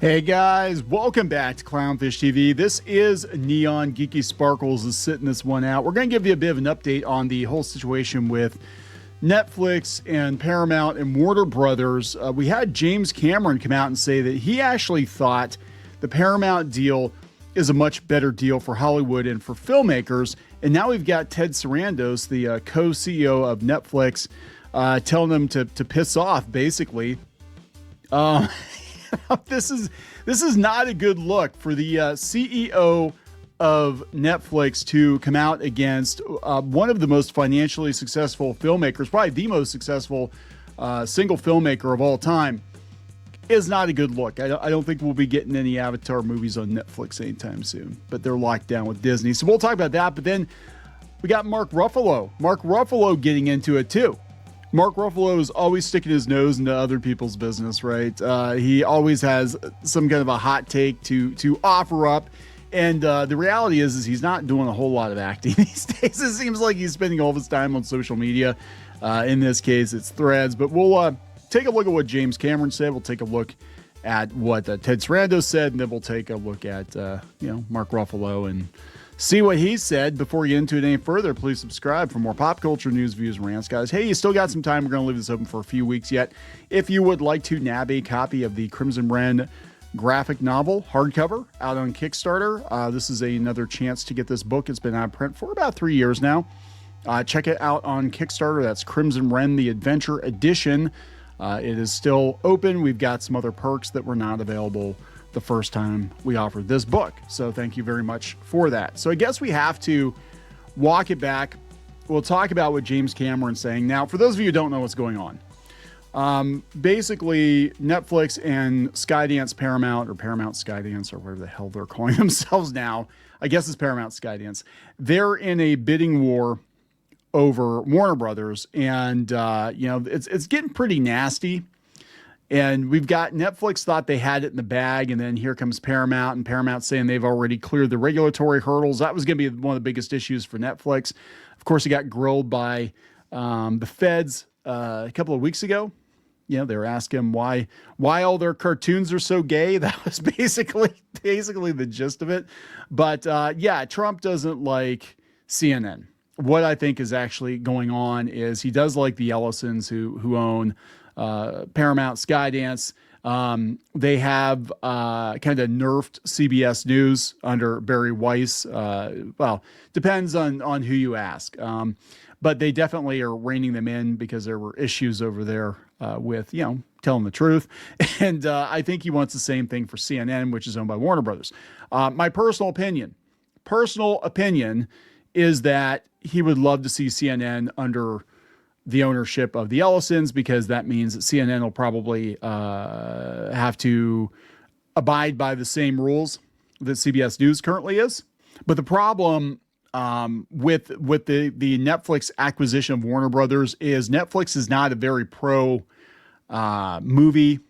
Hey guys, welcome back to Clownfish TV. This is Kneon and Geeky Sparkles is sitting this one out. We're going to give you a bit of an update on the whole situation with Netflix and Paramount and Warner Brothers. We had James Cameron come out and say that he actually thought the Paramount deal is a much better deal for Hollywood and for filmmakers. And now we've got Ted Sarandos, the co-CEO of Netflix, telling them to piss off, basically. This is not a good look for the CEO of Netflix to come out against one of the most financially successful filmmakers, probably the most successful single filmmaker of all time. Is not a good look. I don't think we'll be getting any Avatar movies on Netflix anytime soon, but they're locked down with Disney. So we'll talk about that. But then we got Mark Ruffalo. Mark Ruffalo getting into it too. Mark Ruffalo is always sticking his nose into other people's business, right? He always has some kind of a hot take to offer up. And the reality is he's not doing a whole lot of acting these days. It seems like he's spending all of his time on social media. In this case, it's Threads. But we'll take a look at what James Cameron said. We'll take a look at what Ted Sarandos said. And then we'll take a look at, Mark Ruffalo and see what he said. Before we get into it any further, please subscribe for more pop culture news, views, and rants, guys. Hey, you still got some time. We're going to leave this open for a few weeks yet. If you would like to nab a copy of the Crimson Wren graphic novel hardcover out on Kickstarter, this is another chance to get this book. It's been out of print for about 3 years now. Check it out on Kickstarter. That's Crimson Wren, the Adventure Edition. It is still open. We've got some other perks that were not available the first time we offered this book. So thank you very much for that. So I guess we have to walk it back. We'll talk about what James Cameron's saying. Now, for those of you who don't know what's going on, basically Netflix and Skydance Paramount, or Paramount Skydance, or whatever the hell they're calling themselves now. I guess it's Paramount Skydance. They're in a bidding war over Warner Brothers, and it's getting pretty nasty. And we've got Netflix thought they had it in the bag, and then here comes Paramount, and Paramount saying they've already cleared the regulatory hurdles. That was going to be one of the biggest issues for Netflix. Of course, it got grilled by the feds a couple of weeks ago. You know, they were asking why all their cartoons are so gay. That was basically the gist of it. But Trump doesn't like CNN. What I think is actually going on is he does like the Ellisons who own Paramount Skydance. They have kind of nerfed CBS News under Barry Weiss. Well, depends on who you ask. But they definitely are reining them in because there were issues over there with, telling the truth. And I think he wants the same thing for CNN, which is owned by Warner Brothers. My personal opinion is that he would love to see CNN under the ownership of the Ellisons, because that means that CNN will probably have to abide by the same rules that CBS News currently is. But the problem with the Netflix acquisition of Warner Brothers is Netflix is not a very pro movie,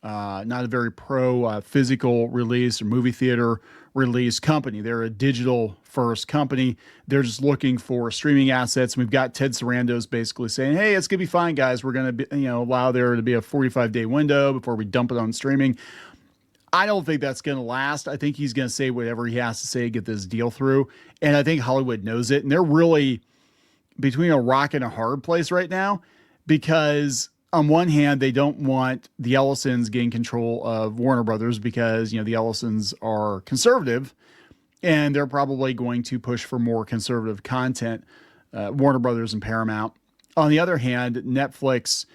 not a very pro physical release or movie theater release company. They're a digital first company. They're just looking for streaming assets. We've got Ted Sarandos basically saying, hey, it's going to be fine, guys. We're going to allow there to be a 45-day window before we dump it on streaming. I don't think that's going to last. I think he's going to say whatever he has to say to get this deal through. And I think Hollywood knows it. And they're really between a rock and a hard place right now, because on one hand, they don't want the Ellisons getting control of Warner Brothers because, the Ellisons are conservative and they're probably going to push for more conservative content, Warner Brothers and Paramount. On the other hand, Netflix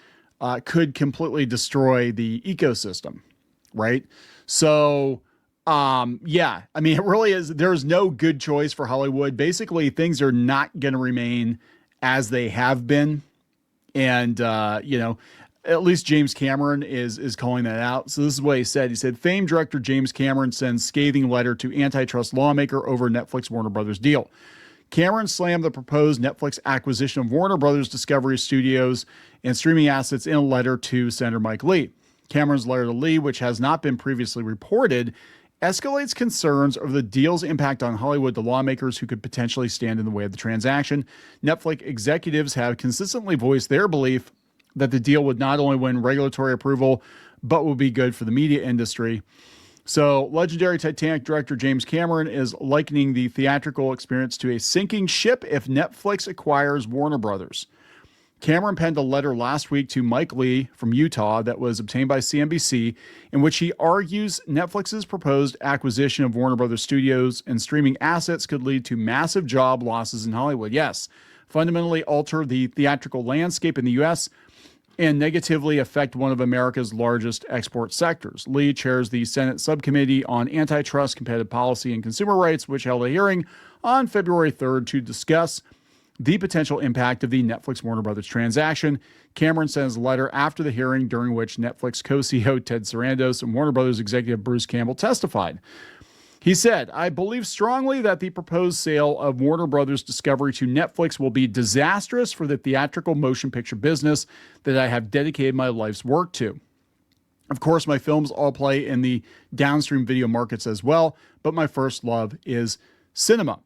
could completely destroy the ecosystem, right? So, it really is. There's no good choice for Hollywood. Basically, things are not going to remain as they have been. And, at least James Cameron is calling that out. So this is what he said. He said, famed director James Cameron sends scathing letter to antitrust lawmaker over Netflix Warner Brothers deal. Cameron slammed the proposed Netflix acquisition of Warner Brothers Discovery Studios and streaming assets in a letter to Senator Mike Lee. Cameron's letter to Lee, which has not been previously reported, escalates concerns over the deal's impact on Hollywood to lawmakers who could potentially stand in the way of the transaction. Netflix executives have consistently voiced their belief that the deal would not only win regulatory approval, but will be good for the media industry. So legendary Titanic director James Cameron is likening the theatrical experience to a sinking ship if Netflix acquires Warner Brothers. Cameron penned a letter last week to Mike Lee from Utah that was obtained by CNBC, in which he argues Netflix's proposed acquisition of Warner Brothers Studios and streaming assets could lead to massive job losses in Hollywood. Yes, fundamentally alter the theatrical landscape in the U.S., and negatively affect one of America's largest export sectors. Lee chairs the Senate Subcommittee on Antitrust, Competitive Policy, and Consumer Rights, which held a hearing on February 3rd to discuss the potential impact of the Netflix-Warner Brothers transaction. Cameron sent his letter after the hearing, during which Netflix co-CEO Ted Sarandos and Warner Brothers executive Bruce Campbell testified. He said, "I believe strongly that the proposed sale of Warner Brothers Discovery to Netflix will be disastrous for the theatrical motion picture business that I have dedicated my life's work to. Of course, my films all play in the downstream video markets as well, but my first love is cinema."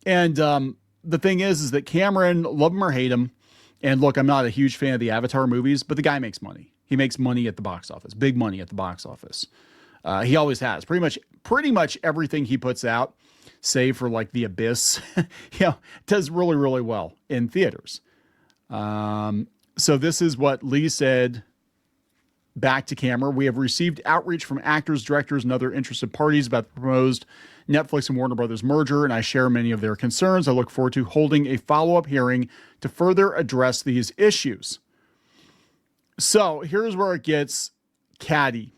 And the thing is that Cameron, love him or hate him, and look, I'm not a huge fan of the Avatar movies, but the guy makes money. He makes money at the box office, big money at the box office. He always has. Pretty much everything he puts out, save for like The Abyss, does really, really well in theaters. So this is what Lee said back to camera. "We have received outreach from actors, directors, and other interested parties about the proposed Netflix and Warner Brothers merger, and I share many of their concerns. I look forward to holding a follow-up hearing to further address these issues." So here's where it gets catty.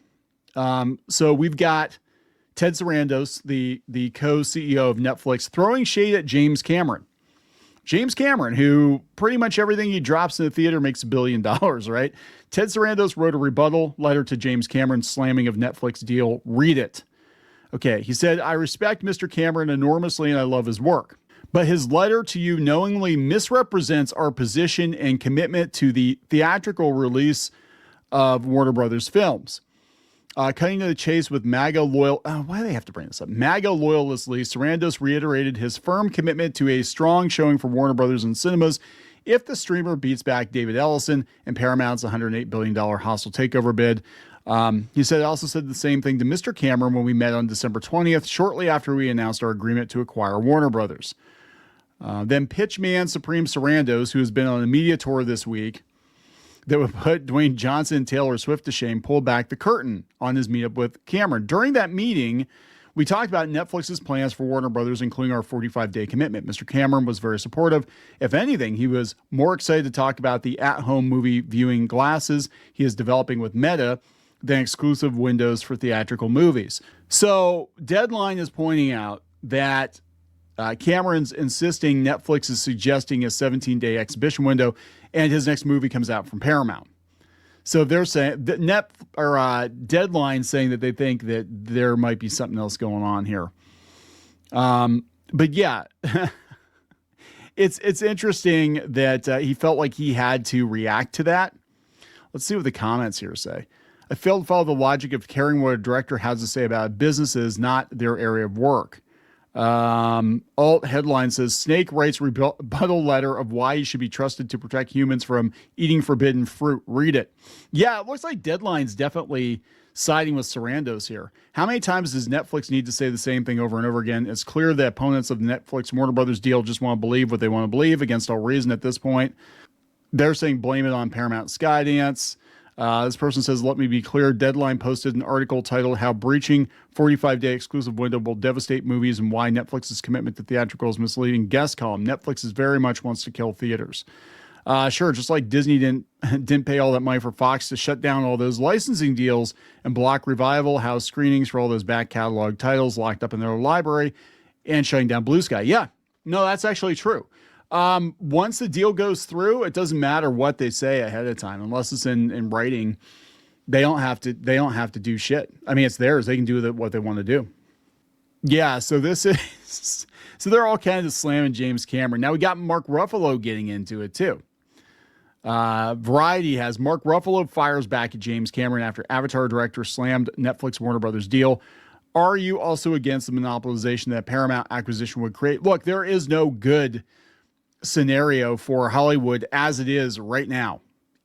So we've got Ted Sarandos, the co-CEO of Netflix, throwing shade at James Cameron. James Cameron, who pretty much everything he drops in the theater makes $1 billion, right? Ted Sarandos wrote a rebuttal letter to James Cameron's slamming of Netflix deal. Read it. Okay, he said, "I respect Mr. Cameron enormously and I love his work. But his letter to you knowingly misrepresents our position and commitment to the theatrical release of Warner Brothers films. Cutting to the chase with MAGA loyal, why do they have to bring this up? MAGA loyalist Lee Sarandos reiterated his firm commitment to a strong showing for Warner Brothers in cinemas if the streamer beats back David Ellison and Paramount's $108 billion hostile takeover bid. He said, "I also said the same thing to Mr. Cameron when we met on December 20th, shortly after we announced our agreement to acquire Warner Brothers." Then pitchman Supreme Sarandos, who has been on a media tour this week that would put Dwayne Johnson and Taylor Swift to shame, pulled back the curtain on his meetup with Cameron. "During that meeting, we talked about Netflix's plans for Warner Brothers, including our 45-day commitment. Mr. Cameron was very supportive. If anything, he was more excited to talk about the at-home movie viewing glasses he is developing with Meta than exclusive windows for theatrical movies." So Deadline is pointing out that Cameron's insisting Netflix is suggesting a 17-day exhibition window, and his next movie comes out from Paramount. So they're saying that Deadline saying that they think that there might be something else going on here. But yeah, it's interesting that he felt like he had to react to that. Let's see what the comments here say. "I fail to follow the logic of caring what a director has to say about businesses, not their area of work." Alt headline says, "Snake writes rebuttal letter of why he should be trusted to protect humans from eating forbidden fruit." Read it. Yeah, it looks like Deadline's definitely siding with Sarandos here. How many times does Netflix need to say the same thing over and over again? It's clear that opponents of the Netflix Warner Brothers deal just want to believe what they want to believe against all reason at this point. They're saying blame it on Paramount Skydance. This person says, "Let me be clear. Deadline posted an article titled How Breaching 45-Day Exclusive Window Will Devastate Movies and Why Netflix's Commitment to Theatrical is Misleading." Guest column, "Netflix is very much wants to kill theaters." Sure, just like Disney didn't pay all that money for Fox to shut down all those licensing deals and block revival house screenings for all those back catalog titles locked up in their library and shutting down Blue Sky. Yeah, no, that's actually true. Once the deal goes through, it doesn't matter what they say ahead of time, unless it's in writing. They don't have to do shit. I mean, it's theirs. They can do what they want to do. Yeah. So they're all kind of slamming James Cameron. Now we got Mark Ruffalo getting into it too. Variety has Mark Ruffalo fires back at James Cameron after Avatar director slammed Netflix Warner Brothers deal. Are you also against the monopolization that Paramount acquisition would create? Look, there is no good scenario for Hollywood as it is right now.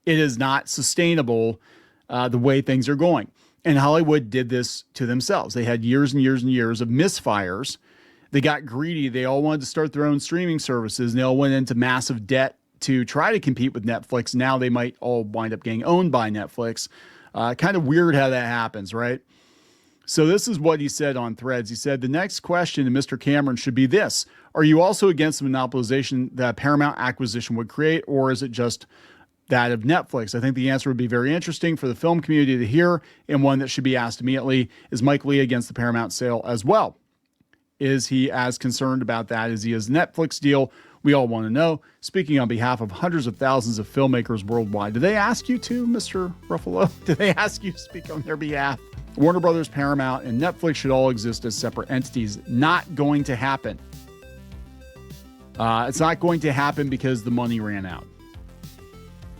It is not sustainable the way things are going. And Hollywood did this to themselves. They had years and years and years of misfires. They got greedy. They all wanted to start their own streaming services, and they all went into massive debt to try to compete with Netflix. Now they might all wind up getting owned by Netflix. Kind of weird how that happens, right? So this is what he said on Threads. He said, the next question to Mr. Cameron should be this. Are you also against the monopolization that Paramount acquisition would create, or is it just that of Netflix? I think the answer would be very interesting for the film community to hear, and one that should be asked immediately. Is Mike Lee against the Paramount sale as well? Is he as concerned about that as he is Netflix deal? We all want to know. Speaking on behalf of hundreds of thousands of filmmakers worldwide, did they ask you to, Mr. Ruffalo? Did they ask you to speak on their behalf? Warner Brothers, Paramount, and Netflix should all exist as separate entities. Not going to happen. It's not going to happen because the money ran out.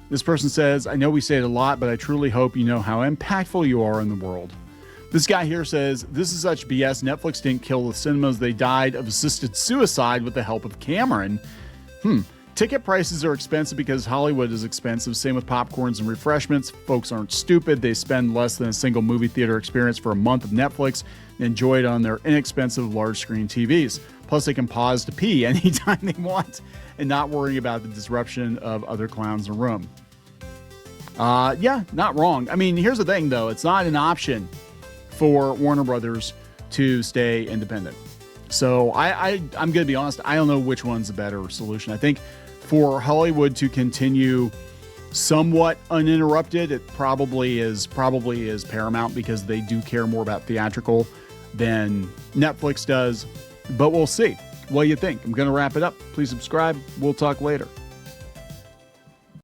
This person says, I know we say it a lot, but I truly hope you know how impactful you are in the world. This guy here says, this is such BS. Netflix didn't kill the cinemas. They died of assisted suicide with the help of Cameron. Ticket prices are expensive because Hollywood is expensive. Same with popcorns and refreshments. Folks aren't stupid. They spend less than a single movie theater experience for a month of Netflix and enjoy it on their inexpensive large screen TVs. Plus, they can pause to pee anytime they want and not worrying about the disruption of other clowns in the room. Yeah, not wrong. I mean, here's the thing, though. It's not an option for Warner Brothers to stay independent. So I'm going to be honest. I don't know which one's the better solution. I think for Hollywood to continue somewhat uninterrupted, it probably is Paramount, because they do care more about theatrical than Netflix does. But we'll see. What do you think? I'm going to wrap it up. Please subscribe. We'll talk later.